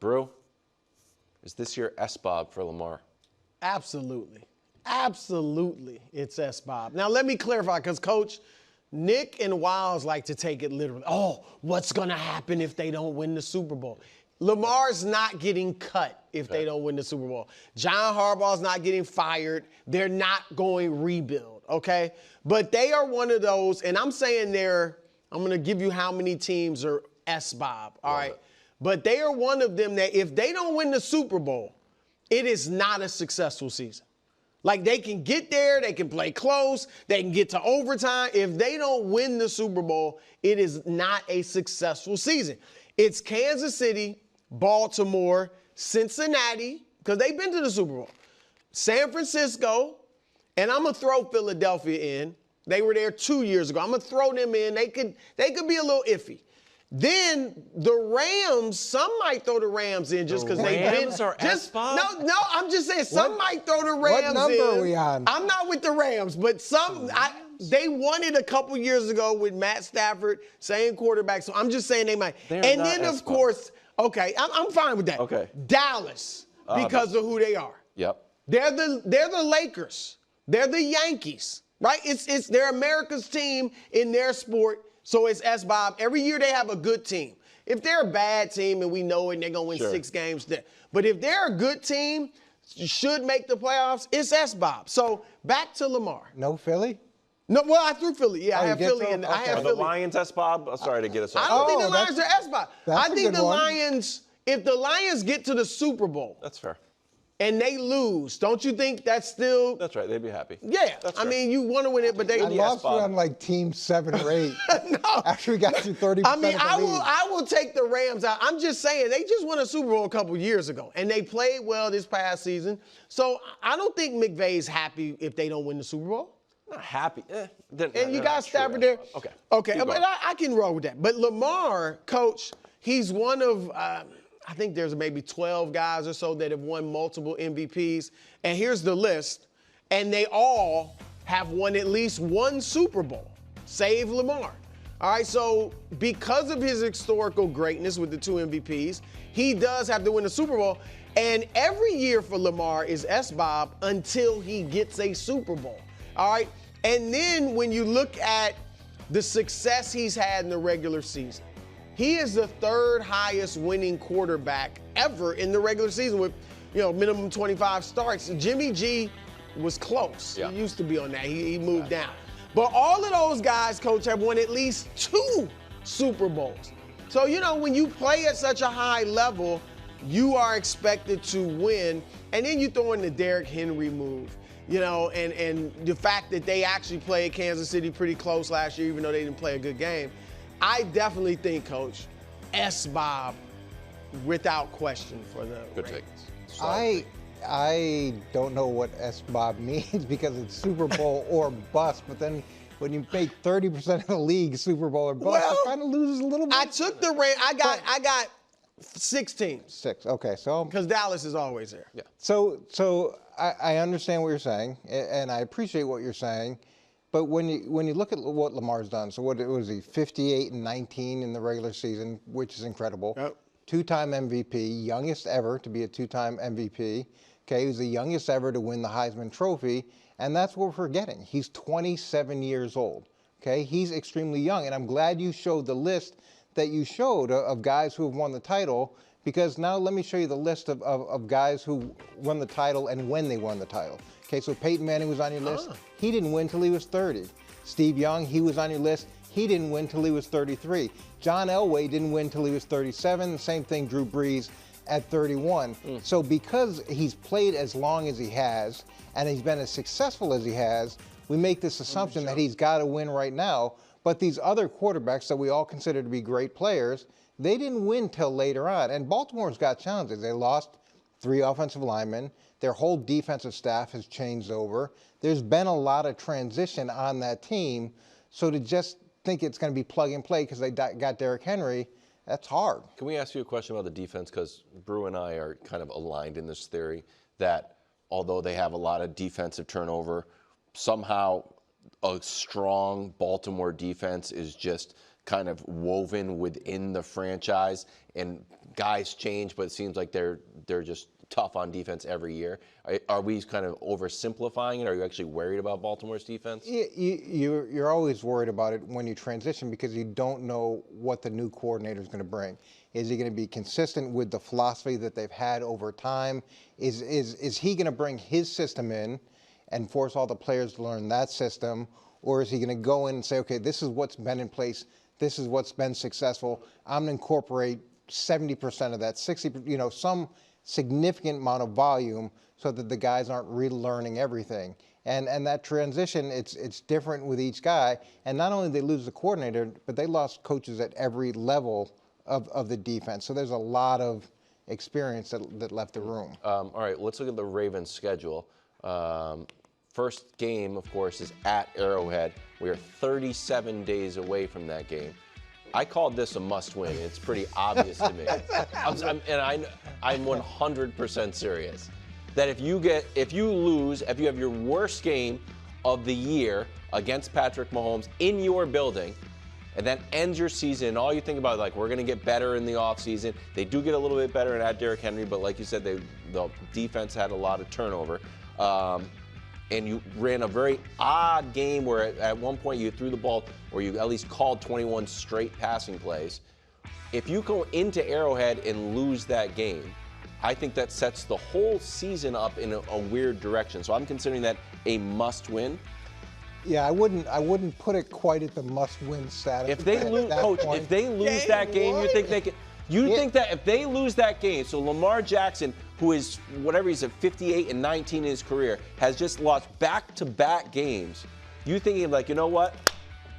Brew, is this your S-Bob for Lamar? Absolutely. Absolutely, it's S-Bob. Now, let me clarify, because, Coach, Nick and Wiles like to take it literally. Oh, what's going to happen if they don't win the Super Bowl? Lamar's not getting cut if they don't win the Super Bowl. John Harbaugh's not getting fired. They're not going rebuild, okay? But they are one of those, and I'm saying I'm going to give you how many teams are S-Bob, all right? But they are one of them that if they don't win the Super Bowl, it is not a successful season. Like, they can get there, they can play close, they can get to overtime. If they don't win the Super Bowl, it is not a successful season. It's Kansas City, Baltimore, Cincinnati, because they've been to the Super Bowl, San Francisco, and I'm going to throw Philadelphia in. They were there 2 years ago. I'm going to throw them in. They could be a little iffy. Then the Rams, some might throw the Rams in just because they've been. Rams are S-Bob? No, I'm just saying some might throw the Rams in. What number are we on? I'm not with the Rams, but they won it a couple years ago with Matt Stafford, same quarterback. So I'm just saying they might. They're and not then, of S-Bob. course, okay, I'm fine with that. Okay. Dallas, because of who they are. Yep. They're the Lakers. They're the Yankees, right? They're America's team in their sport. So it's S-Bob. Every year they have a good team. If they're a bad team and we know it and they're going to win 6 games, but if they're a good team, should make the playoffs, it's S-Bob. So back to Lamar. No Philly? No, well, I threw Philly. Yeah, I have Philly. Okay. I have Are the Philly. Lions S-Bob? Sorry to get us off. I don't think the Oh, Lions are S-Bob. I a think good the one. Lions, if the Lions get to the Super Bowl That's fair. and they lose, don't you think that's still? That's right. They'd be happy. Yeah. That's I fair. mean, you want to win it, but they. I lost you S-Bob. on like team 7 or 8. No. After we got to 30% I mean, of the lead. I will take the Rams out. I'm just saying, they just won a Super Bowl a couple years ago, and they played well this past season. So I don't think McVay's happy if they don't win the Super Bowl. Not happy. And you got Stafford there. Okay. Okay, Keep but going. I can roll with that. But Lamar, Coach, he's one of, I think there's maybe 12 guys or so that have won multiple MVPs. And here's the list. And they all have won at least one Super Bowl, save Lamar. All right, so because of his historical greatness with the 2 MVPs, he does have to win the Super Bowl. And every year for Lamar is S-Bob until he gets a Super Bowl. All right? And then when you look at the success he's had in the regular season, he is the 3rd highest winning quarterback ever in the regular season with, minimum 25 starts. Jimmy G was close. Yeah. He used to be on that. He moved down. But all of those guys, Coach, have won at least 2 Super Bowls. So, when you play at such a high level, you are expected to win. And then you throw in the Derrick Henry move. And the fact that they actually played Kansas City pretty close last year, even though they didn't play a good game. I definitely think, Coach, S-Bob without question for the Good Ravens. take. I don't know what S-Bob means because it's Super Bowl or bust, but then when you make 30% of the league Super Bowl or bust, it kind of loses a little bit. I took the Ravens. I got 6 teams 6. Okay, so because Dallas is always there. Yeah. So I understand what you're saying, and I appreciate what you're saying. But when you look at what Lamar's done, so what was he, 58-19 in the regular season, which is incredible. Yep. 2-time MVP, youngest ever to be a 2-time MVP. Okay, he was the youngest ever to win the Heisman Trophy, and that's what we're forgetting. He's 27 years old. Okay, he's extremely young, and I'm glad you showed the list that you showed of guys who have won the title, because now let me show you the list of guys who won the title and when they won the title. Okay, so Peyton Manning was on your list. He didn't win till he was 30. Steve Young, he was on your list. He didn't win till he was 33. John Elway didn't win till he was 37. The same thing, Drew Brees at 31. So because he's played as long as he has and he's been as successful as he has, we make this assumption that he's got to win right now. But these other quarterbacks that we all consider to be great players, they didn't win till later on. And Baltimore's got challenges. They lost 3 offensive linemen. Their whole defensive staff has changed over. There's been a lot of transition on that team. So to just think it's going to be plug and play because they got Derrick Henry, that's hard. Can we ask you a question about the defense? Because Brew and I are kind of aligned in this theory that although they have a lot of defensive turnover, somehow a strong Baltimore defense is just kind of woven within the franchise, and guys change, but it seems like they're just tough on defense every year. Are we kind of oversimplifying it? Are you actually worried about Baltimore's defense? You're always worried about it when you transition because you don't know what the new coordinator is going to bring. Is he going to be consistent with the philosophy that they've had over time? Is he going to bring his system in and force all the players to learn that system? Or is he going to go in and say, okay, this is what's been in place, this is what's been successful, I'm going to incorporate 70% of that, 60%, some significant amount of volume so that the guys aren't relearning everything. And that transition, it's different with each guy. And not only did they lose the coordinator, but they lost coaches at every level of the defense. So there's a lot of experience that left the room. All right, let's look at the Ravens' schedule. First game, of course, is at Arrowhead. We are 37 days away from that game. I called this a must-win. It's pretty obvious to me. I'm 100% serious. That if you have your worst game of the year against Patrick Mahomes in your building, and that ends your season, all you think about is like, we're going to get better in the offseason. They do get a little bit better at Derrick Henry, but like you said, the defense had a lot of turnover. And you ran a very odd game where at one point you threw the ball, or you at least called 21 straight passing plays. If you go into Arrowhead and lose that game, I think that sets the whole season up in a weird direction. So I'm considering that a must-win. Yeah, I wouldn't put it quite at the must-win status. If they lose, Coach, if they lose that game, you think they can? You think that if they lose that game, so Lamar Jackson, who is whatever he's at 58 and 19 in his career, has just lost back-to-back games. You thinking like, you know what?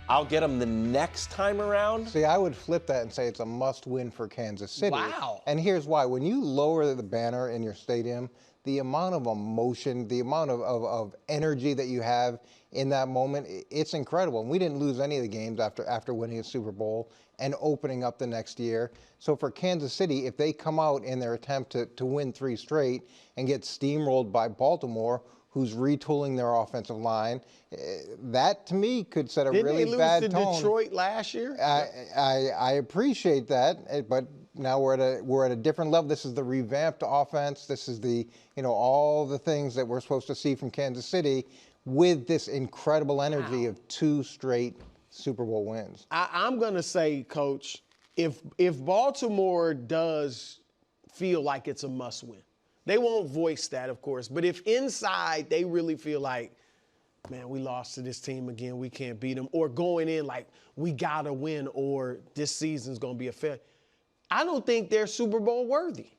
I'll get him the next time around? See, I would flip that and say it's a must-win for Kansas City. Wow. And here's why. When you lower the banner in your stadium, the amount of emotion, the amount of energy that you have in that moment, it's incredible. And we didn't lose any of the games after winning a Super Bowl and opening up the next year. So for Kansas City, if they come out in their attempt to win 3 straight and get steamrolled by Baltimore, who's retooling their offensive line, that to me could set a really bad tone. Didn't they lose to Detroit last year? I appreciate that, but now we're at a different level. This is the revamped offense. This is the all the things that we're supposed to see from Kansas City with this incredible energy of 2 straight Super Bowl wins. I'm going to say, Coach, if Baltimore does feel like it's a must-win, they won't voice that, of course, but if inside they really feel like, man, we lost to this team again, we can't beat them, or going in like, we got to win, or this season's going to be a failure, I don't think they're Super Bowl worthy.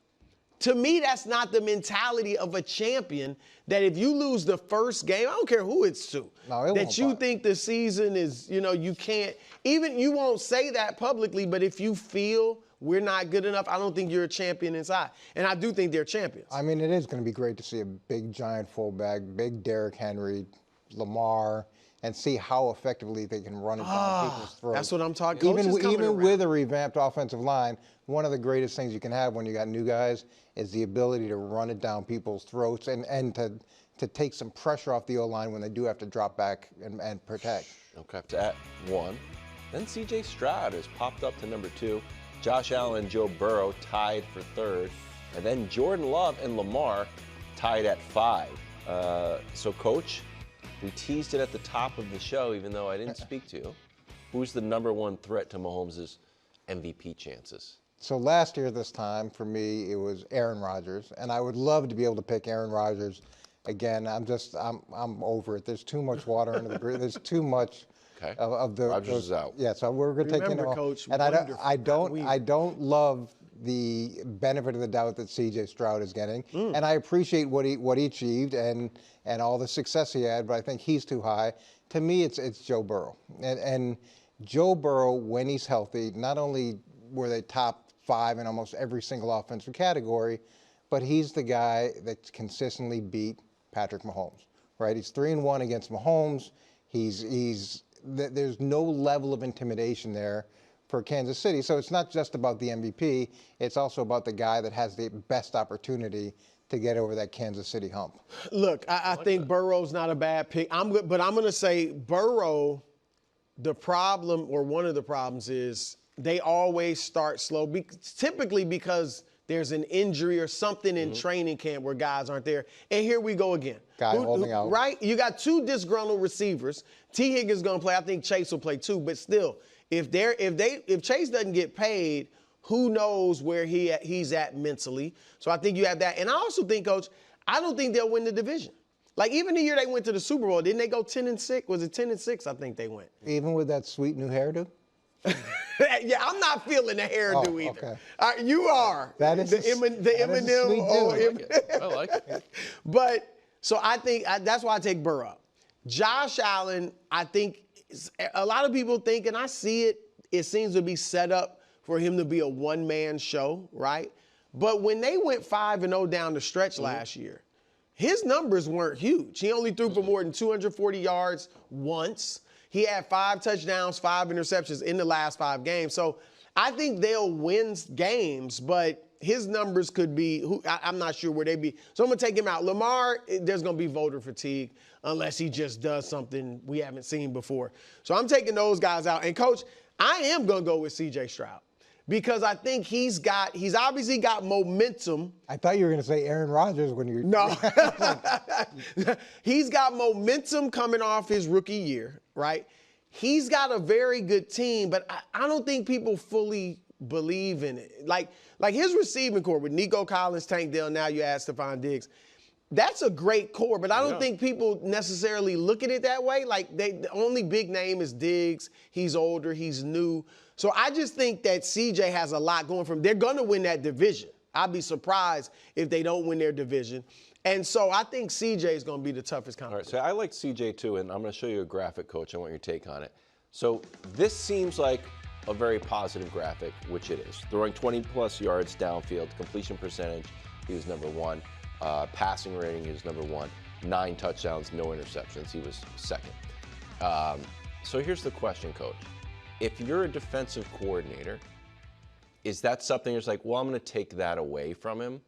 To me, that's not the mentality of a champion, that if you lose the first game, I don't care who it's to, that you think the season is, you can't, even you won't say that publicly, but if you feel we're not good enough, I don't think you're a champion inside. And I do think they're champions. I mean, it is going to be great to see a big, giant fullback, big Derrick Henry, Lamar, and see how effectively they can run it down people's throats. That's what I'm talking about. Even with a revamped offensive line, one of the greatest things you can have when you got new guys is the ability to run it down people's throats and to take some pressure off the O-line when they do have to drop back and protect. Okay, at 1. Then CJ Stroud has popped up to number 2. Josh Allen and Joe Burrow tied for 3rd. And then Jordan Love and Lamar tied at 5. So, Coach, we teased it at the top of the show, even though I didn't speak to you. Who's the number 1 threat to Mahomes' MVP chances? So last year this time, for me, it was Aaron Rodgers. And I would love to be able to pick Aaron Rodgers again. I'm over it. There's too much water under the bridge. There's too much of the. Rodgers is out. Yeah, so we're going to take him off. Coach, and I don't love the benefit of the doubt that CJ Stroud is getting. And I appreciate what he achieved and all the success he had, but I think he's too high. To me, it's Joe Burrow. And Joe Burrow, when he's healthy, not only were they top 5 in almost every single offensive category, but he's the guy that's consistently beat Patrick Mahomes, right? He's 3-1 against Mahomes. There's no level of intimidation there for Kansas City. So it's not just about the MVP. It's also about the guy that has the best opportunity to get over that Kansas City hump. Look, I think Burrow's not a bad pick. But I'm going to say Burrow the problem, or one of the problems, is they always start slow, typically because there's an injury or something in training camp where guys aren't there. And here we go again. Guy holding out. Right? You got two disgruntled receivers. T. Higgins is going to play. I think Chase will play too. But still, if Chase doesn't get paid, who knows where he's at mentally. So I think you have that. And I also think, Coach, I don't think they'll win the division. Like, even the year they went to the Super Bowl, didn't they go 10-6? Was it 10-6? I think they went. Even with that sweet new hairdo? Yeah, I'm not feeling the hairdo either. Okay. You are. That is the Eminem. I like it. But, so I think that's why I take Burrow up. Josh Allen, I think a lot of people think, and I see it, it seems to be set up for him to be a one-man show, right? But when they went 5-0 down the stretch last year, his numbers weren't huge. He only threw for more than 240 yards once. He had 5 touchdowns, 5 interceptions in the last 5 games. So I think they'll win games, but his numbers could be, I'm not sure where they be. So I'm going to take him out. Lamar, there's going to be voter fatigue unless he just does something we haven't seen before. So I'm taking those guys out. And, Coach, I am going to go with CJ Stroud because I think he's obviously got momentum. I thought you were going to say Aaron Rodgers when you. No. He's got momentum coming off his rookie year, right? He's got a very good team, but I don't think people fully believe in it. Like his receiving core with Nico Collins, Tank Dell, now you add Stephon Diggs. That's a great core, but I don't think people necessarily look at it that way. Like, the only big name is Diggs. He's older. He's new. So I just think that CJ has a lot going for him. They're going to win that division. I'd be surprised if they don't win their division. And so I think CJ is going to be the toughest competition. All right, so I like CJ too, and I'm going to show you a graphic, Coach. I want your take on it. So this seems like a very positive graphic, which it is. Throwing 20-plus yards downfield, completion percentage, he was number 1. Passing rating, he was number 1. 9 touchdowns, no interceptions, he was second. So here's the question, Coach. If you're a defensive coordinator, is that something you're just like, well, I'm going to take that away from him,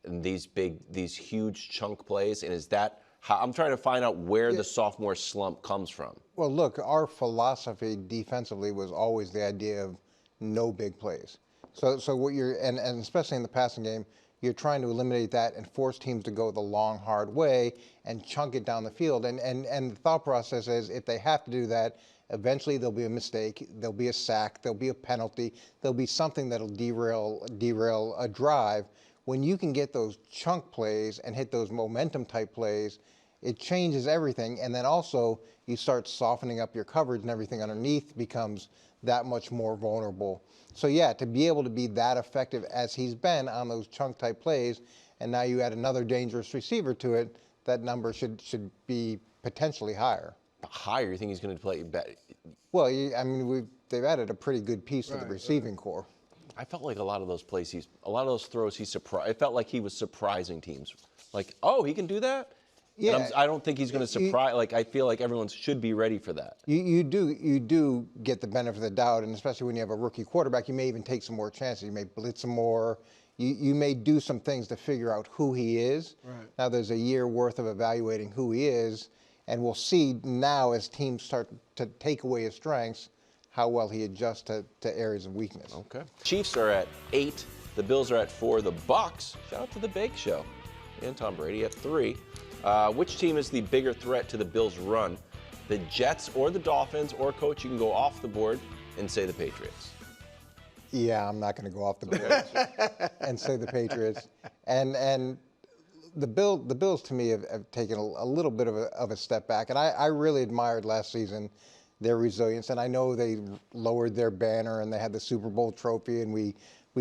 and these huge chunk plays, and is that how I'm trying to find out where the sophomore slump comes from? Well, look, our philosophy defensively was always the idea of no big plays. So what you're, and especially in the passing game, you're trying to eliminate that and force teams to go the long, hard way and chunk it down the field. And the thought process is if they have to do that, eventually there'll be a mistake, there'll be a sack, there'll be a penalty, there'll be something that'll derail a drive. When you can get those chunk plays and hit those momentum type plays, it changes everything. And then also you start softening up your coverage and everything underneath becomes that much more vulnerable. So yeah, to be able to be that effective as he's been on those chunk type plays, and now you add another dangerous receiver to it, that number should be potentially higher. Higher? You think he's going to play better? Well, I mean, they've added a pretty good piece to the receiving core. I felt like a lot of those plays, a lot of those throws, it felt like he was surprising teams. Like, oh, he can do that? Yeah. I don't think he's going to surprise. I feel like everyone should be ready for that. You do get the benefit of the doubt, and especially when you have a rookie quarterback, you may even take some more chances. You may blitz some more. You may do some things to figure out who he is. Right. Now there's a year worth of evaluating who he is, and we'll see now as teams start to take away his strengths, how well he adjusts to areas of weakness. Okay. Chiefs are at 8. The Bills are at 4. The Bucs, shout out to the Bake Show, and Tom Brady at 3. Which team is the bigger threat to the Bills' run? The Jets or the Dolphins? Or, Coach, you can go off the board and say the Patriots. Yeah, I'm not going to go off the board and say the Patriots. And the Bills to me have taken a little bit of a step back. And I really admired last season their resilience. And I know they lowered their banner and they had the Super Bowl trophy, and we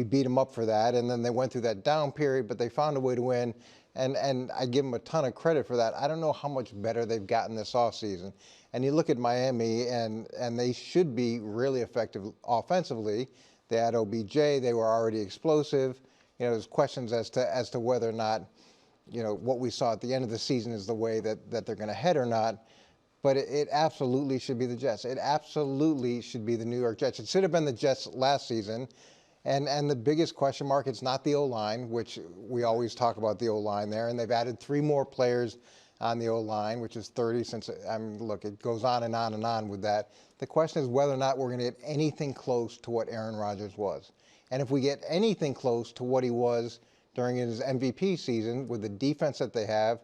beat them up for that. And then they went through that down period, but they found a way to win. And I give them a ton of credit for that. I don't know how much better they've gotten this offseason. And you look at Miami, and they should be really effective offensively. They had OBJ. They were already explosive. You know, there's questions as to whether or not, you know, what we saw at the end of the season is the way that they're going to head or not. But it absolutely should be the Jets. It absolutely should be the New York Jets. It should have been the Jets last season. And the biggest question mark, it's not the O-line, which we always talk about the O-line there. And they've added 3 more players on the O-line, which is 30 since, look, it goes on and on and on with that. The question is whether or not we're going to get anything close to what Aaron Rodgers was. And if we get anything close to what he was during his MVP season with the defense that they have,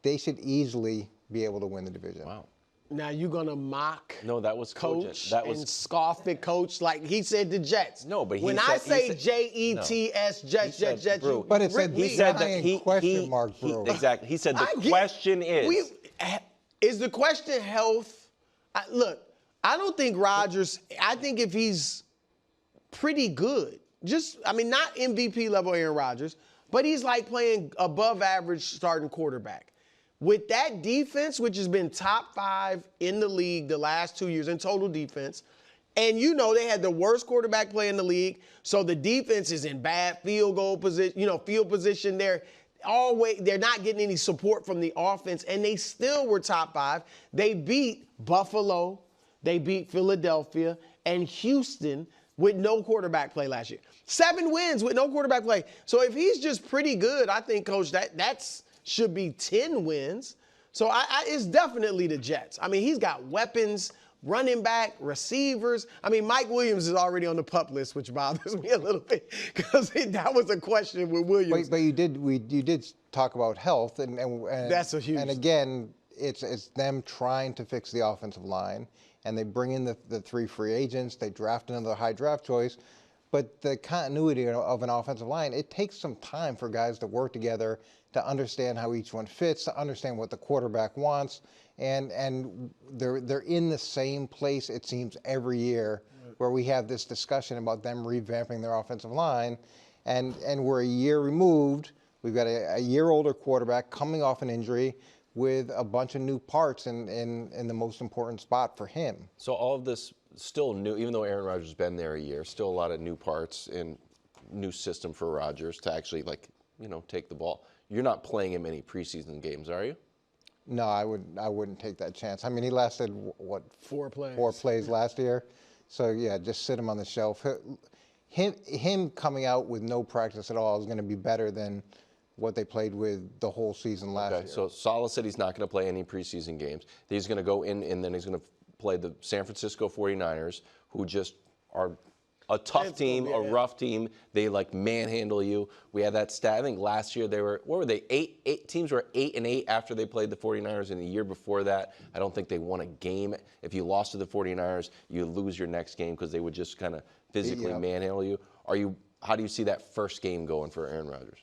they should easily be able to win the division. Wow. Now you're gonna mock No, that was coach that was and scoff at coach like he said the Jets. No, but he when said, I say he said, Jets, Jets, Brew. But it said rip he me. said that question mark, Brew. Exactly. He said the question is. Is the question health? Look, I don't think Rodgers. I think if he's pretty good, not MVP level Aaron Rodgers, but he's like playing above average starting quarterback. With that defense, which has been top 5 in the league the last 2 years in total defense, and they had the worst quarterback play in the league, so the defense is in bad field goal position, field position. They're not getting any support from the offense, and they still were top 5. They beat Buffalo, they beat Philadelphia, and Houston with no quarterback play last year. 7 wins with no quarterback play. So if he's just pretty good, I think, Coach, that's should be 10 wins. So it's definitely the Jets. He's got weapons, running back, receivers. Mike Williams is already on the PUP list, which bothers me a little bit because that was a question with Williams. But you did talk about health, and that's a huge. And again, it's them trying to fix the offensive line, and they bring in the 3 free agents. They draft another high draft choice. But the continuity of an offensive line, it takes some time for guys to work together, to understand how each one fits, to understand what the quarterback wants, and they're in the same place, it seems, every year, where we have this discussion about them revamping their offensive line, and we're a year removed. We've got a year older quarterback coming off an injury with a bunch of new parts in the most important spot for him. So all of this still new, even though Aaron Rodgers has been there a year, still a lot of new parts and new system for Rodgers to actually take the ball. You're not playing him any preseason games, are you? No, I wouldn't take that chance. He lasted, what, 4 plays. 4 plays last year. So, yeah, just sit him on the shelf. Him coming out with no practice at all is going to be better than what they played with the whole season last year. So Saleh said he's not going to play any preseason games. He's going to go in, and then he's going to play the San Francisco 49ers, who just are a tough team, a rough team. They manhandle you. We had that stat. I think last year they were, what were they? Eight teams were 8-8 after they played the 49ers, and the year before that, I don't think they won a game. If you lost to the 49ers, you lose your next game because they would just kind of physically manhandle you. How do you see that first game going for Aaron Rodgers?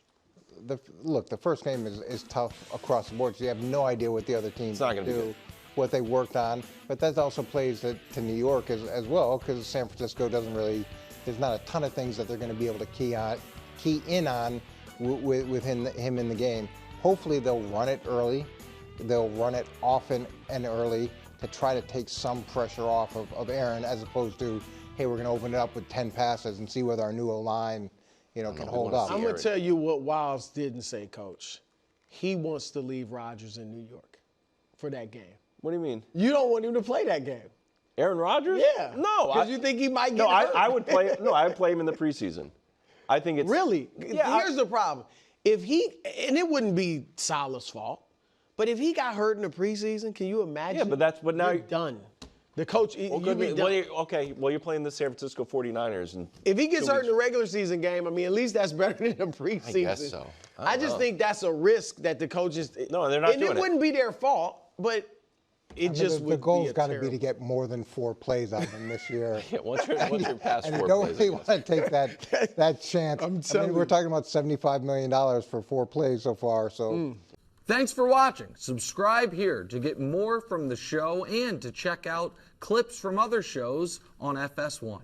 Look, the first game is tough across the board. So you have no idea what the other teams do, what they worked on. But that also plays to New York as well, because San Francisco there's not a ton of things that they're going to be able to key in on with him in the game. Hopefully they'll run it early. They'll run it often and early to try to take some pressure off of Aaron, as opposed to, hey, we're going to open it up with 10 passes and see whether our new O-line can hold up. I'm going to tell you what Wiles didn't say, Coach. He wants to leave Rodgers in New York for that game. What do you mean? You don't want him to play that game. Aaron Rodgers? Yeah. No. Because you think he might get hurt. I would play. No, I would play him in the preseason. I think it's really. Yeah, here's the problem. If and it wouldn't be Saleh's fault, but if he got hurt in the preseason, can you imagine? Yeah, but now you're done. The coach, you're playing the San Francisco 49ers, and if he gets hurt in the regular season game, at least that's better than the preseason. I guess so. I just think that's a risk that the coaches. No, they're not doing it. And it wouldn't be their fault, but the goal's got to be to get more than 4 plays out of them this year. Yeah, once you're past 4 plays, and you don't really want to take that chance. We're talking about $75 million for 4 plays so far. So. Thanks for watching. Subscribe here to get more from the show and to check out clips from other shows on FS1.